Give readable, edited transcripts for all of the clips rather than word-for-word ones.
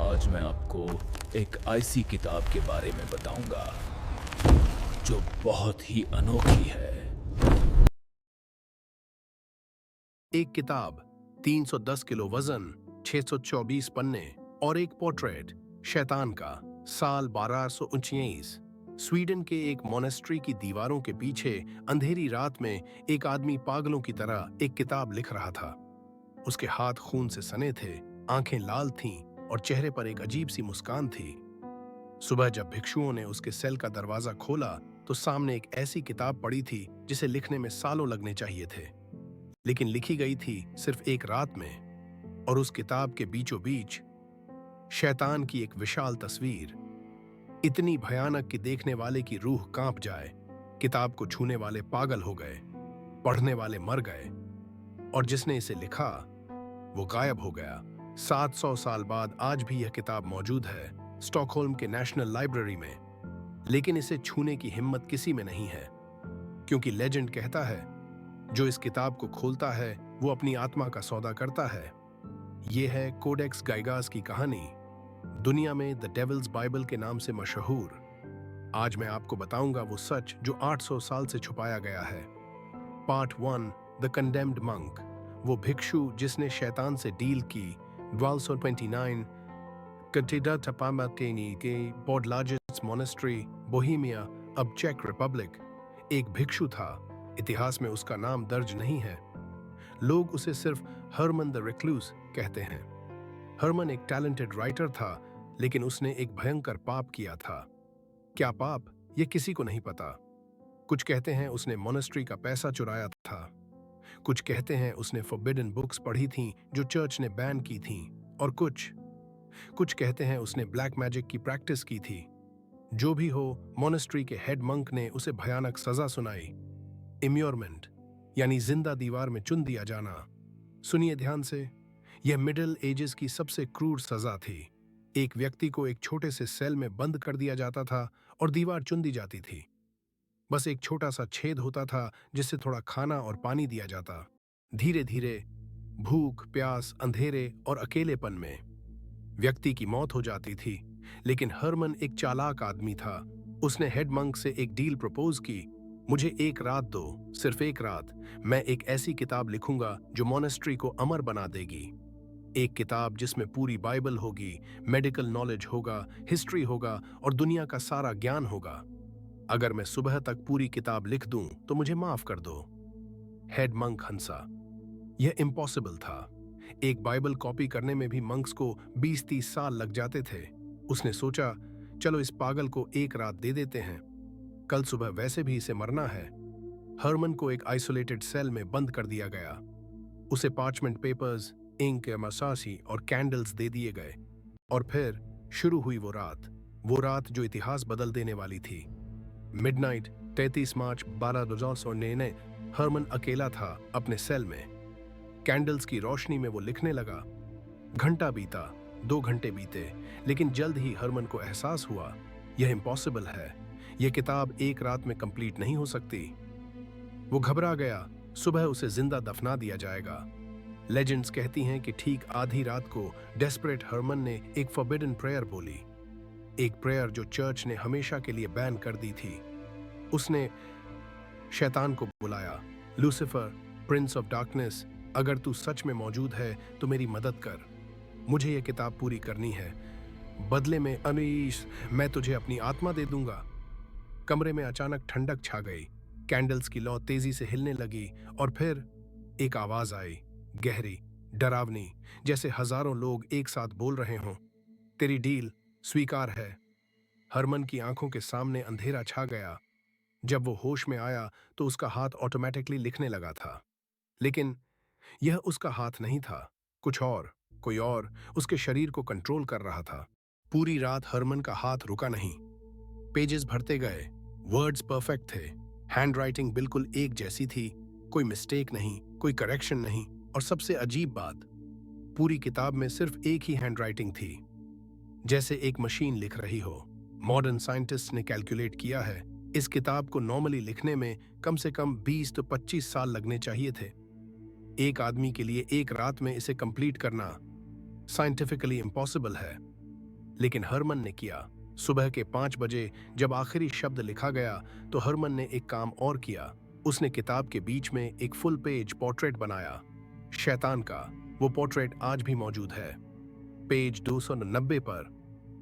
आज मैं आपको एक ऐसी किताब के बारे में बताऊंगा जो बहुत ही अनोखी है। एक किताब, 310 किलो वजन, 624 पन्ने और एक पोर्ट्रेट, शैतान का, साल 1249। स्वीडन के एक मोनेस्ट्री की दीवारों के पीछे अंधेरी रात में एक आदमी पागलों की तरह एक किताब लिख रहा था। उसके हाथ खून से सने थे, आंखें लाल थीं और चेहरे पर एक अजीब सी मुस्कान थी। सुबह जब भिक्षुओं ने उसके सेल का दरवाजा खोला तो सामने एक ऐसी किताब पड़ी थी जिसे लिखने में सालों लगने चाहिए थे, लेकिन लिखी गई थी सिर्फ एक रात में। और उस किताब के बीचों बीच शैतान की एक विशाल तस्वीर, इतनी भयानक कि देखने वाले की रूह कांप जाए। किताब को छूने वाले पागल हो गए, पढ़ने वाले मर गए, और जिसने इसे लिखा वो गायब हो गया। 700 साल बाद आज भी यह किताब मौजूद है स्टॉकहोल्म के नेशनल लाइब्रेरी में, लेकिन इसे छूने की हिम्मत किसी में नहीं है, क्योंकि लेजेंड कहता है जो इस किताब को खोलता है वो अपनी आत्मा का सौदा करता है। यह है कोडेक्स गाइगास की कहानी, दुनिया में द डेविल्स बाइबल के नाम से मशहूर। आज मैं आपको बताऊंगा वो सच जो 800 साल से छुपाया गया है। पार्ट 1, द कंडेम्ड मंक, वो भिक्षु जिसने शैतान से डील की। 1229 कटिडा टपामाटेनी के पॉडलाजिस्ट मोनेस्ट्री, बोहेमिया, अब चेक रिपब्लिक, एक भिक्षु था। इतिहास में उसका नाम दर्ज नहीं है। लोग उसे सिर्फ हरमन द रिक्लूस कहते हैं। हरमन एक टैलेंटेड राइटर था, लेकिन उसने एक भयंकर पाप किया था। क्या पाप, ये किसी को नहीं पता। कुछ कहते हैं उसने मोनेस्ट्री का पैसा चुराया था, कुछ कहते हैं उसने फॉरबिडन बुक्स पढ़ी थीं जो चर्च ने बैन की थीं, और कुछ कहते हैं उसने ब्लैक मैजिक की प्रैक्टिस की थी। जो भी हो, मोनेस्ट्री के हेड मंक ने उसे भयानक सजा सुनाई, इम्योरमेंट, यानी जिंदा दीवार में चुन दिया जाना। सुनिए ध्यान से, यह मिडिल एजेस की सबसे क्रूर सजा थी। एक व्यक्ति को एक छोटे से सेल में बंद कर दिया जाता था और दीवार चुन दी जाती थी। बस एक छोटा सा छेद होता था जिससे थोड़ा खाना और पानी दिया जाता। धीरे धीरे भूख, प्यास, अंधेरे और अकेलेपन में व्यक्ति की मौत हो जाती थी। लेकिन हरमन एक चालाक आदमी था। उसने हेड मंक से एक डील प्रपोज की, मुझे एक रात दो, सिर्फ एक रात, मैं एक ऐसी किताब लिखूंगा जो मोनेस्ट्री को अमर बना देगी। एक किताब जिसमें पूरी बाइबल होगी, मेडिकल नॉलेज होगा, हिस्ट्री होगा और दुनिया का सारा ज्ञान होगा। अगर मैं सुबह तक पूरी किताब लिख दूं तो मुझे माफ कर दो। हेड मंक हंसा। यह इम्पॉसिबल था। एक बाइबल कॉपी करने में भी मंक्स को 20-30 साल लग जाते थे। उसने सोचा, चलो इस पागल को एक रात दे देते हैं, कल सुबह वैसे भी इसे मरना है। हरमन को एक आइसोलेटेड सेल में बंद कर दिया गया। उसे पार्चमेंट पेपर्स, इंक, मसासी और कैंडल्स दे दिए गए। और फिर शुरू हुई वो रात जो इतिहास बदल देने वाली थी। मिडनाइट, 33 मार्च 1299। हरमन अकेला था अपने सेल में। कैंडल्स की रोशनी में वो लिखने लगा। घंटा बीता, 2 घंटे बीते, लेकिन जल्द ही हरमन को एहसास हुआ यह इम्पॉसिबल है। यह किताब एक रात में कंप्लीट नहीं हो सकती। वो घबरा गया। सुबह उसे जिंदा दफना दिया जाएगा। लेजेंड्स कहती हैं कि ठीक आधी रात को डेस्परेट हरमन ने एक फॉरबिडन प्रेयर बोली, एक प्रेयर जो चर्च ने हमेशा के लिए बैन कर दी थी। उसने शैतान को बुलाया, लूसिफर, प्रिंस ऑफ डार्कनेस, अगर तू सच में मौजूद है तो मेरी मदद कर, मुझे यह किताब पूरी करनी है। बदले में अनीश, मैं तुझे अपनी आत्मा दे दूंगा। कमरे में अचानक ठंडक छा गई। कैंडल्स की लौ तेजी से हिलने लगी और फिर एक आवाज आई, गहरी, डरावनी, जैसे हजारों लोग एक साथ बोल रहे हों, तेरी डील स्वीकार है। हरमन की आंखों के सामने अंधेरा छा गया। जब वो होश में आया तो उसका हाथ ऑटोमेटिकली लिखने लगा था, लेकिन यह उसका हाथ नहीं था। कुछ और, कोई और उसके शरीर को कंट्रोल कर रहा था। पूरी रात हरमन का हाथ रुका नहीं। पेजेस भरते गए, वर्ड्स परफेक्ट थे, हैंडराइटिंग बिल्कुल एक जैसी थी, कोई मिस्टेक नहीं, कोई करेक्शन नहीं। और सबसे अजीब बात, पूरी किताब में सिर्फ एक ही हैंडराइटिंग थी, जैसे एक मशीन लिख रही हो। मॉडर्न साइंटिस्ट ने कैलकुलेट किया है इस किताब को नॉर्मली लिखने में कम से कम 20 तो 25 साल लगने चाहिए थे। एक आदमी के लिए एक रात में इसे कंप्लीट करना साइंटिफिकली इम्पॉसिबल है। लेकिन हरमन ने किया। सुबह के 5 बजे जब आखिरी शब्द लिखा गया तो हरमन ने एक काम और किया। उसने किताब के बीच में एक फुल पेज पोर्ट्रेट बनाया, शैतान का। वो पोर्ट्रेट आज भी मौजूद है। पेज 290 पर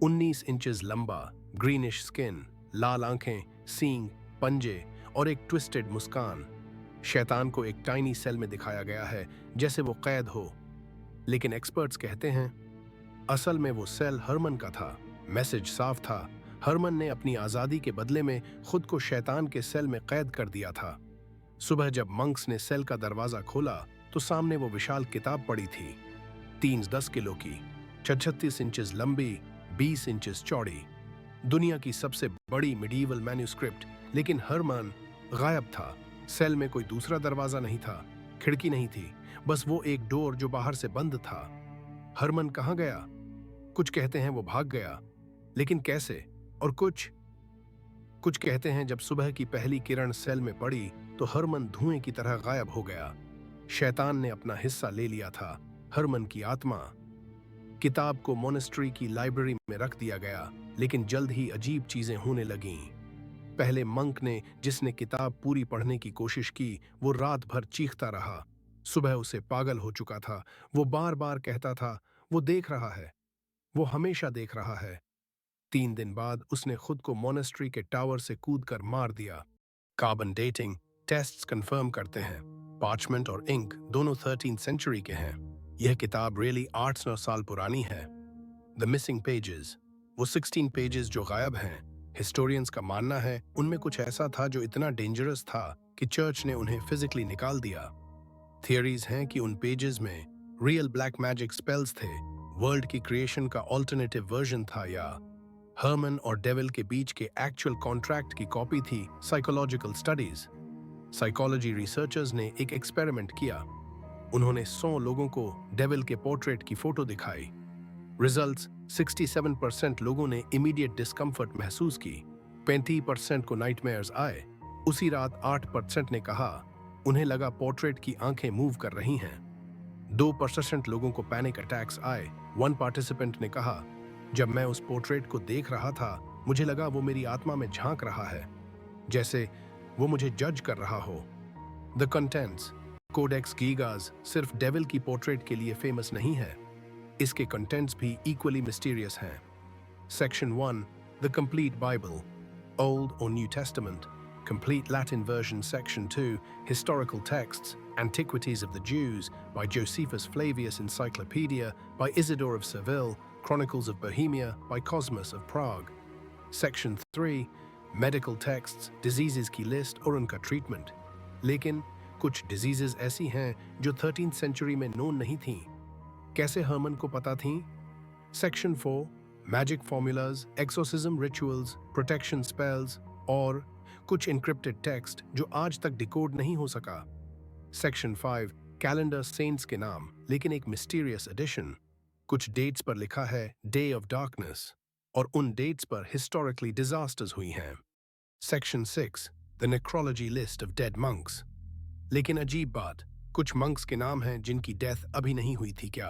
19 इंचेस लंबा, ग्रीनिश स्किन, लाल आंखें, सींग, पंजे और एक ट्विस्टेड मुस्कान। शैतान को एक टाइनी सेल में दिखाया गया है, जैसे वो कैद हो। लेकिन एक्सपर्ट्स कहते हैं असल में वो सेल हरमन का था। मैसेज साफ था, हरमन ने अपनी आजादी के बदले में खुद को शैतान के सेल में कैद कर दिया था। सुबह जब मंक्स ने सेल का दरवाजा खोला तो सामने वो विशाल किताब पड़ी थी, 310 किलो की, 36 इंचेस लंबी, 20 इंचेस चौड़ी, दुनिया की सबसे बड़ी मिडीवल मैन्युस्क्रिप्ट। लेकिन हरमन गायब था। सेल में कोई दूसरा दरवाजा नहीं था, खिड़की नहीं थी, बस वो एक डोर जो बाहर से बंद था। हरमन कहाँ गया? कुछ कहते हैं वो भाग गया, लेकिन कैसे? और कुछ कहते हैं जब सुबह की पहली किरण सेल में पड़ी तो हरमन धुएं की तरह गायब हो गया। शैतान ने अपना हिस्सा ले लिया था, हरमन की आत्मा। किताब को मोनेस्ट्री की लाइब्रेरी में रख दिया गया, लेकिन जल्द ही अजीब चीजें होने लगीं। पहले मंक ने, जिसने किताब पूरी पढ़ने की कोशिश की, वो रात भर चीखता रहा। सुबह उसे पागल हो चुका था। वो बार बार कहता था, वो देख रहा है, वो हमेशा देख रहा है। 3 दिन बाद उसने खुद को मोनेस्ट्री के टावर से कूदकर मार दिया। कार्बन डेटिंग टेस्ट्स कंफर्म करते हैं पार्चमेंट और इंक दोनों 13th सेंचुरी के हैं। यह किताब रियली 800 साल पुरानी है। द मिसिंग पेजेस, वो 16 पेजेस जो गायब हैं, हिस्टोरियंस का मानना है उनमें कुछ ऐसा था जो इतना डेंजरस था कि चर्च ने उन्हें फिजिकली निकाल दिया। थियरीज हैं कि उन पेजेस में रियल ब्लैक मैजिक स्पेल्स थे, वर्ल्ड की क्रिएशन का ऑल्टरनेटिव वर्जन था, या हरमन और डेविल के बीच के एक्चुअल कॉन्ट्रैक्ट की कॉपी थी। साइकोलॉजिकल स्टडीज, साइकोलॉजी रिसर्चर्स ने एक एक्सपेरिमेंट किया। उन्होंने 100 लोगों को डेविल के पोर्ट्रेट की फोटो दिखाई। रिजल्ट्स 67% लोगों ने इमीडिएट डिस्कम्फर्ट महसूस की, 35% को नाइटमेयर्स आए। उसी रात 8% ने कहा उन्हें लगा पोर्ट्रेट की आंखें मूव कर रही हैं। 2% लोगों को पैनिक अटैक्स आए। 1 पार्टिसिपेंट ने कहा जब मैं उस पोर्ट्रेट को देख रहा था मुझे लगा वो मेरी आत्मा में झांक रहा है, जैसे वो मुझे जज कर रहा हो। द कंटेंट्स, कोडेक्स गीगास सिर्फ डेविल की पोर्ट्रेट के लिए फेमस नहीं है, इसके कंटेंट्स भी इक्वली मिस्टीरियस हैं। Section 1, the complete Bible, Old और New Testament, complete Latin version. Section 2, historical texts, antiquities of the Jews by Josephus Flavius, Encyclopedia by Isidore of Seville, Chronicles of Bohemia by Cosmas of Prague. Section 3, medical texts, diseases की list और उनका treatment. लेकिन कुछ diseases ऐसी हैं जो 13th century में known नहीं थीं। कैसे हरमन को पता थीं? Section 4, magic formulas, exorcism rituals, protection spells और कुछ encrypted text जो आज तक डिकोड नहीं हो सका। Section 5, कैलेंडर सेंट्स के नाम, लेकिन एक मिस्टीरियस एडिशन। कुछ डेट्स पर लिखा है डे ऑफ डार्कनेस और उन डेट्स पर हिस्टोरिकली डिजास्टर्स हुई हैं। Section 6, the necrology list of dead monks. लेकिन अजीब बात, कुछ मंक्स के नाम हैं जिनकी डेथ अभी नहीं हुई थी क्या?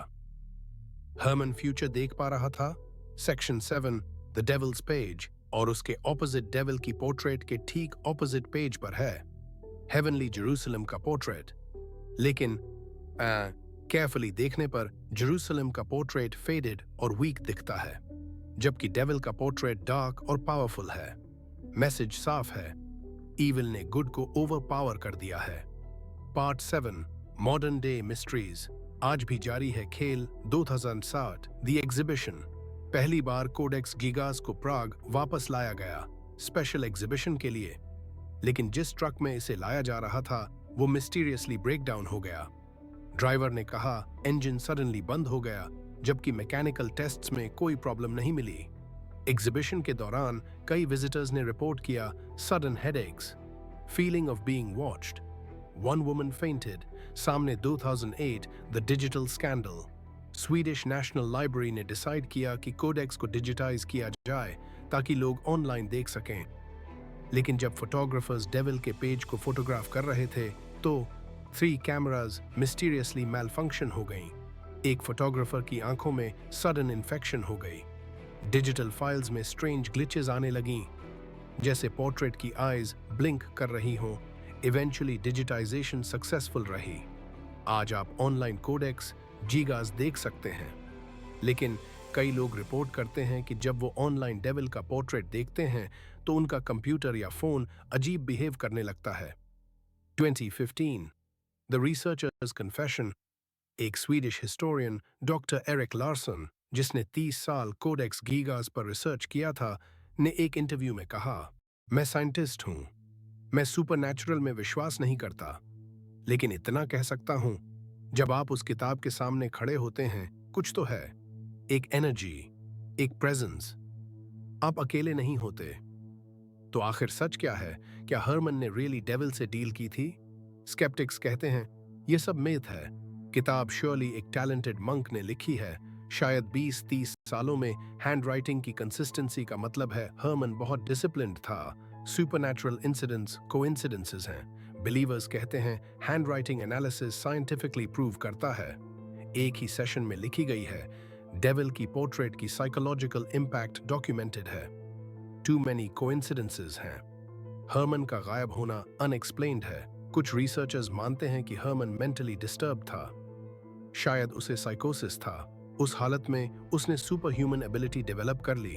हरमन फ्यूचर देख पा रहा था? Section 7, द डेविल्स पेज, और उसके ऑपोजिट डेविल की पोर्ट्रेट के ठीक ऑपोजिट पेज पर है हेवनली जेरूसलम का पोर्ट्रेट। लेकिन केयरफुली देखने पर जेरूसलम का पोर्ट्रेट फेडेड और वीक दिखता है, जबकि डेविल का पोर्ट्रेट डार्क और पावरफुल है। मैसेज साफ है, ईविल ने गुड को ओवरपावर कर दिया है। पार्ट 7, मॉडर्न डे मिस्ट्रीज, आज भी जारी है खेल। 2007, द एग्जीबिशन, पहली बार कोडेक्स गीगास को प्राग वापस लाया गया स्पेशल एग्जीबिशन के लिए, लेकिन जिस ट्रक में इसे लाया जा रहा था वो मिस्टीरियसली ब्रेकडाउन हो गया। ड्राइवर ने कहा इंजन सडनली बंद हो गया, जबकि मैकेनिकल टेस्ट्स में कोई प्रॉब्लम नहीं मिली। एग्जीबिशन के दौरान कई विजिटर्स ने रिपोर्ट किया sudden headaches, feeling of being watched. One woman fainted. सामने 2008, the digital scandal. Swedish national library ने डिसाइड किया कि कोडेक्स को डिजिटाइज किया जाए ताकि लोग ऑनलाइन देख सकें। लेकिन जब फोटोग्राफर्स डेविल के पेज को फोटोग्राफ कर रहे थे तो 3 कैमरास मिस्टीरियसली मैलफंक्शन हो गईं। एक फोटोग्राफर की आंखों में सडन इन्फेक्शन हो गई। डिजिटल फाइल्स में स्ट्रेंज ग्लिचेस आने लगीं, जैसे पोर्ट्रेट की आईज ब्लिंक कर रही हों। इवेंचुअली डिजिटाइजेशन सक्सेसफुल रही। आज आप ऑनलाइन कोडेक्स गीगास देख सकते हैं, लेकिन कई लोग रिपोर्ट करते हैं कि जब वो ऑनलाइन डेविल का पोर्ट्रेट देखते हैं तो उनका कंप्यूटर या फोन अजीब बिहेव करने लगता है। 2015 द रिसर्चर्स कन्फेशन। एक Swedish historian doctor Erik Larsson, जिसने 30 साल कोडेक्स गीगास पर रिसर्च किया था, ने एक इंटरव्यू में कहा, मैं साइंटिस्ट हूं, मैं सुपरनैचुरल में विश्वास नहीं करता, लेकिन इतना कह सकता हूं, जब आप उस किताब के सामने खड़े होते हैं कुछ तो है, एक एनर्जी, एक प्रेजेंस। आप अकेले नहीं होते। तो आखिर सच क्या है? क्या हरमन ने रियली डेविल से डील की थी? स्केप्टिक्स कहते हैं यह सब मिथ है। किताब श्योरली एक टैलेंटेड मंक ने लिखी है। शायद 20-30 सालों में हैंडराइटिंग की कंसिस्टेंसी का मतलब है हरमन बहुत डिसिप्लिन्ड था। सुपरनैचुरल इंसिडेंट्स कोइंसिडेंसेस हैं। बिलीवर्स कहते हैं हैंडराइटिंग एनालिसिस साइंटिफिकली प्रूव करता है। एक ही सेशन में लिखी गई है। डेविल की पोर्ट्रेट की साइकोलॉजिकल इंपैक्ट डॉक्यूमेंटेड है। टू मैनी कोइंसिडेंसेस हैं। हरमन का गायब होना अनएक्सप्लेन्ड है। कुछ रिसर्चर्स मानते हैं कि हरमन मेंटली डिस्टर्ब था, शायद उसे साइकोसिस था। उस हालत में उसने सुपर ह्यूमन एबिलिटी डेवलप कर ली,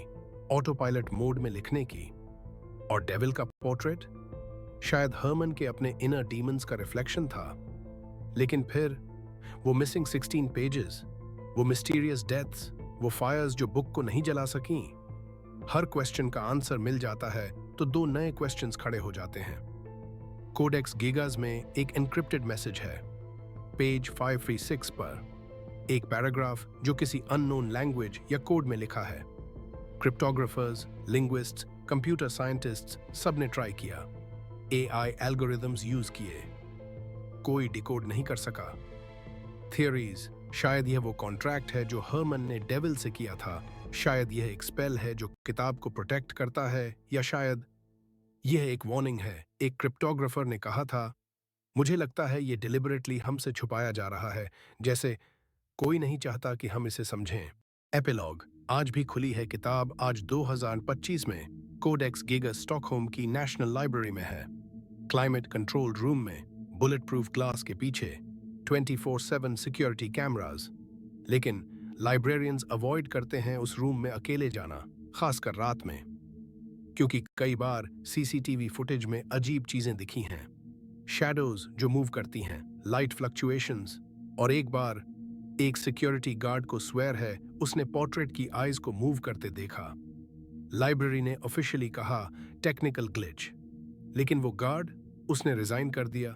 ऑटो पायलट मोड में लिखने की। और डेविल का पोर्ट्रेट शायद हरमन के अपने इनर डीमंस का रिफ्लेक्शन था। लेकिन फिर वो मिसिंग 16 पेजेस, वो मिस्टीरियस डेथ्स, वो फायर्स जो बुक को नहीं जला सकी। हर क्वेश्चन का आंसर मिल जाता है तो दो नए क्वेश्चंस खड़े हो जाते हैं। कोडेक्स गीगास में एक एन्क्रिप्टेड मैसेज है। पेज 536 पर एक पैराग्राफ जो किसी अननोन लैंग्वेज या कोड में लिखा है। क्रिप्टोग्राफर्स, लिंग्विस्ट्स, कंप्यूटर साइंटिस्ट्स सब ने ट्राई किया, एआई एल्गोरिदम्स यूज किए, कोई डिकोड नहीं कर सका। थियरीज, शायद यह वो कॉन्ट्रैक्ट है जो हरमन ने डेविल से किया था, शायद यह एक स्पेल है जो किताब को प्रोटेक्ट करता है, या शायद यह एक वार्निंग है। एक क्रिप्टोग्राफर ने कहा था, मुझे लगता है यह डिलिबरेटली हमसे छुपाया जा रहा है, जैसे कोई नहीं चाहता कि हम इसे समझें। एपिलॉग, आज भी खुली है किताब। आज 2025 में कोडेक्स गीगास स्टॉकहोम की नेशनल लाइब्रेरी में है, क्लाइमेट कंट्रोल रूम में, बुलेट प्रूफ ग्लास के पीछे, 24/7 सिक्योरिटी कैमरास। लेकिन लाइब्रेरियंस अवॉइड करते हैं उस रूम में अकेले जाना, खासकर रात में, क्योंकि कई बार सीसीटीवी फुटेज में अजीब चीजें दिखी हैं, शैडोज जो मूव करती हैं, लाइट फ्लक्चुएशंस। और एक बार एक सिक्योरिटी गार्ड को स्वेयर है उसने पोर्ट्रेट की आईज को मूव करते देखा। लाइब्रेरी ने ऑफिशियली कहा टेक्निकल ग्लिच, लेकिन वो गार्ड, उसने रिजाइन कर दिया।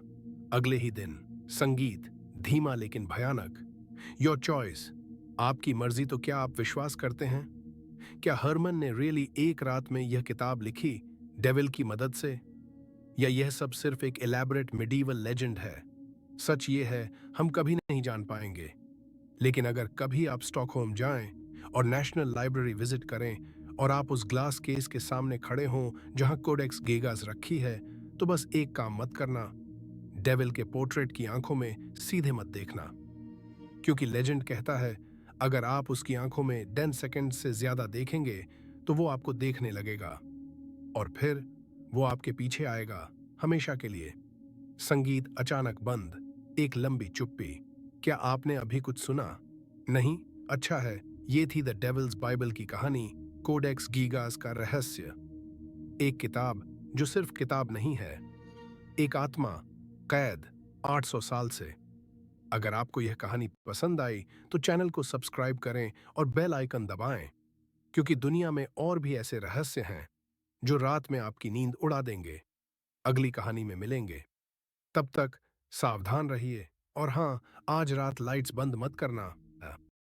अगले ही दिन संगीत, धीमा लेकिन भयानक। योर चॉइस, आपकी मर्जी। तो क्या आप विश्वास करते हैं? क्या हरमन ने रियली एक रात में यह किताब लिखी डेविल की मदद से, या यह सब सिर्फ एक एलैबोरेट मिडीवल लेजेंड है? सच ये है, हम कभी नहीं जान पाएंगे। लेकिन अगर कभी आप स्टॉकहोम जाएं और नेशनल लाइब्रेरी विजिट करें और आप उस ग्लास केस के सामने खड़े हों जहां कोडेक्स गीगास रखी है, तो बस एक काम मत करना, डेविल के पोर्ट्रेट की आंखों में सीधे मत देखना, क्योंकि लेजेंड कहता है अगर आप उसकी आंखों में 10 सेकंड से ज्यादा देखेंगे तो वो आपको देखने लगेगा और फिर वो आपके पीछे आएगा हमेशा के लिए। संगीत अचानक बंद, एक लंबी चुप्पी। क्या आपने अभी कुछ सुना? नहीं? अच्छा है, ये थी द डेविल्स बाइबल की कहानी, कोडेक्स गीगास का रहस्य। एक किताब जो सिर्फ किताब नहीं है, एक आत्मा कैद 800 साल से। अगर आपको यह कहानी पसंद आई तो चैनल को सब्सक्राइब करें और बेल आइकन दबाएं, क्योंकि दुनिया में और भी ऐसे रहस्य हैं जो रात में आपकी नींद उड़ा देंगे। अगली कहानी में मिलेंगे, तब तक सावधान रहिए। और हाँ, आज रात लाइट्स बंद मत करना।